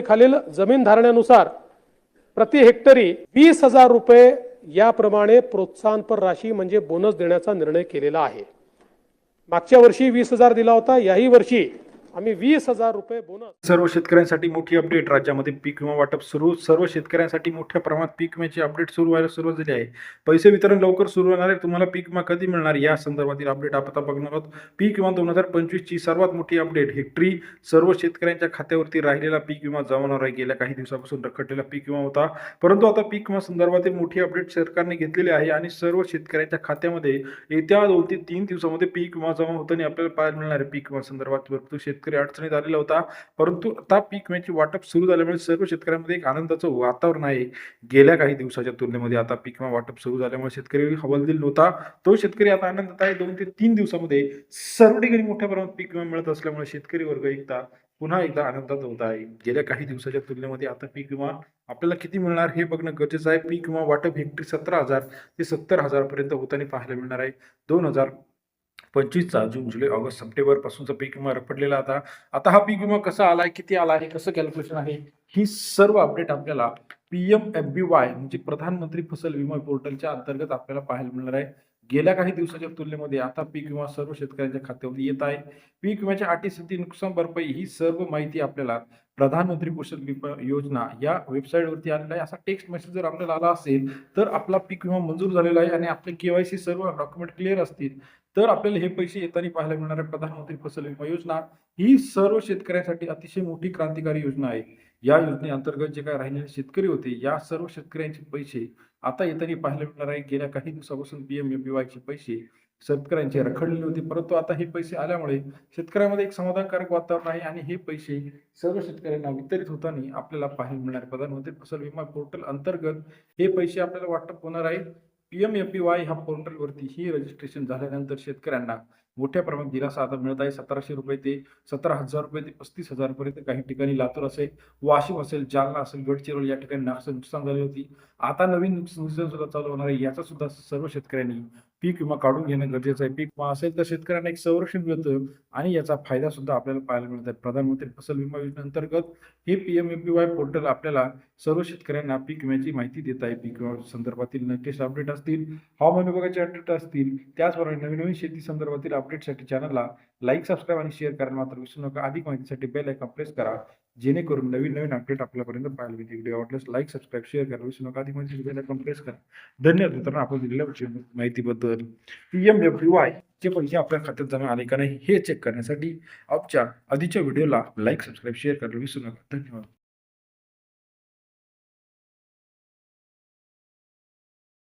खालील जमीन धारण्यानुसार प्रति हेक्टरी 20,000 रुपये याप्रमाणे प्रोत्साहनपर राशी म्हणजे बोनस देण्याचा निर्णय केलेला आहे। मागच्या वर्षी 20,000 दिला होता, याही वर्षी आम्ही 20,000 रुपये बोनस। सर्व शेतकऱ्यांसाठी मोठी अपडेट। राज्यामध्ये पीक विमा वाटप सुरू। सर्व शेतकऱ्यांसाठी मोठ्या प्रमाणात पीक विम्याची अपडेट सुरू व्हायला सुरुवात झाली आहे। पैसे वितरण लवकर सुरू होणार आहे। तुम्हाला पीक विमा कधी मिळणार या संदर्भातील अपडेट आपण आता बघणार आहोत। पीक विमा 2025 ची सर्वात मोठी अपडेट। हेक्टरी सर्व शेतकऱ्यांच्या खात्यावरती राहिलेला पीक विमा जमा होणार आहे। गेल्या काही दिवसापासून रखडलेला पीक विमा होता, परंतु आता पीक विमा संदर्भातील मोठी अपडेट सरकारने घेतलेली आहे आणि सर्व शेतकऱ्यांच्या खात्यामध्ये येत्या 2 ते 3 दिवसामध्ये पीक विमा जमा होताना आपल्याला पाहायला मिळणार आहे। पीक विमा संदर्भात भरपूर शेतकरी अडचणीत आलेला होता, परंतु आता पीक विम्याची वाटप सुरू झाल्यामुळे सर्व शेतकऱ्यांमध्ये एक आनंदाचं वातावरण आहे। गेल्या काही दिवसाच्या तुलनेमध्ये आता पीक विमा वाटप सुरू झाल्यामुळे शेतकरी हवालदिल नव्हता, तो शेतकरी आता आनंदात आहे। 2 ते 3 दिवसामध्ये सर्व ठिकाणी मोठ्या प्रमाणात पीक विमा मिळत असल्यामुळे शेतकरी वर्ग पुन्हा एकदा आनंदात होत आहे। गेल्या काही दिवसाच्या तुलनेमध्ये आता पीक विमा आपल्याला किती मिळणार हे बघणं गरजेचं आहे। पीक विमा वाटप हेक्टरी 17,000 ते 70,000 पर्यंत होताना पाहायला मिळणार आहे। 2025चा जून, जुलै, ऑगस्ट, सप्टेंबर पासूनचा पीक विमा रखडलेला आता हा पीक विमा कसा आलाय, किती आला आहे, कसं कॅल्क्युलेशन आहे, ही सर्व अपडेट आपल्याला PMFBY म्हणजे प्रधानमंत्री फसल विमा पोर्टलच्या अंतर्गत आपल्याला पाहायला मिळणार आहे। गेल्या काही दिवसाच्या तुलनेमध्ये आता पीक विमा सर्व शेतकऱ्यांच्या खात्यावरती येत आहे। पीक विम्याच्या अटी, स्थिती, नुकसान भरपाई ही सर्व माहिती आपल्याला प्रधानमंत्री फसल विमा योजना या वेबसाईटवरती आलेला आहे। असा टेक्स्ट मेसेज जर आपल्याला आला असेल तर आपला पीक विमा मंजूर झालेला आहे आणि आपले KYC सर्व डॉक्युमेंट क्लिअर असतील तर आपल्याला हे पैसे येताना पाहायला मिळणार आहे। प्रधानमंत्री फसल विमा योजना ही सर्व शेतकऱ्यांसाठी अतिशय मोठी क्रांतिकारी योजना आहे। या योजनेअंतर्गत जे काही राहिलेले शेतकरी होते, या सर्व शेतकऱ्यांचे पैसे आता येताना पाहायला मिळणार आहे। गेल्या काही दिवसापासून PMFBY चे पैसे शेतकऱ्यांचे रखडलेले होते, परंतु आता हे पैसे आल्यामुळे शेतकऱ्यांमध्ये एक समाधानकारक वातावरण आहे आणि हे पैसे सर्व शेतकऱ्यांना वितरित होताना आपल्याला पाहायला मिळणार। प्रधानमंत्री फसल विमा पोर्टल अंतर्गत हे पैसे आपल्याला वाटप होणार आहे। PMFBY ह्या पोर्टलवरती ही रजिस्ट्रेशन झाल्यानंतर शेतकऱ्यांना मोठ्या प्रमाणात दिलासा आता मिळत आहे। 1,700 रुपये ते 17,000 रुपये ते 35,000 पर्यंत काही ठिकाणी लातूर असेल, वाशिम असेल, जालना असेल, गडचिरोली या ठिकाणी नुकसान झाली होती। आता नवीन नुकसान सुद्धा चालू होणार आहे। याचा सुद्धा सर्व शेतकऱ्यांनी पीक विमा काढून घेणं गरजेचं आहे। पीक विमा असेल तर शेतकऱ्यांना एक संरक्षण मिळतं आणि याचा फायदा सुद्धा आपल्याला पाहायला मिळत आहे। प्रधानमंत्री फसल विमा योजनेअंतर्गत हे PMFBY पोर्टल आपल्याला सर्व शेतकऱ्यांना पीक विम्याची माहिती देत आहे। पीक विमा संदर्भातील लेटेस्ट अपडेट असतील, हवामान विभागाचे अपडेट असतील, त्याचप्रमाणे नवीन शेती संदर्भातील अपडेटसाठी चॅनलला लाईक, सबस्क्राईब आणि शेअर करायला मात्र विसरू नका। अधिक माहितीसाठी बेल आयकॉन प्रेस करा, जेणेकरून नवीन अपडेट आपल्यापर्यंत पाहायला मिळतील। व्हिडिओ आवडल्यास लाईक, सबस्क्राईब, शेअर करायला विसरू नका। अधिक माहितीसाठी बेल आयकॉन प्रेस करा। धन्यवाद मित्रांनो, आपण दिलेल्या माहितीबद्दल। PMFBY चे पैसे आपल्या खात्यात जमा आले का नाही हे चेक करण्यासाठी आजच्या आधीच्या व्हिडिओला लाईक, सबस्क्राईब, शेअर करायला विसरू नका। धन्यवाद।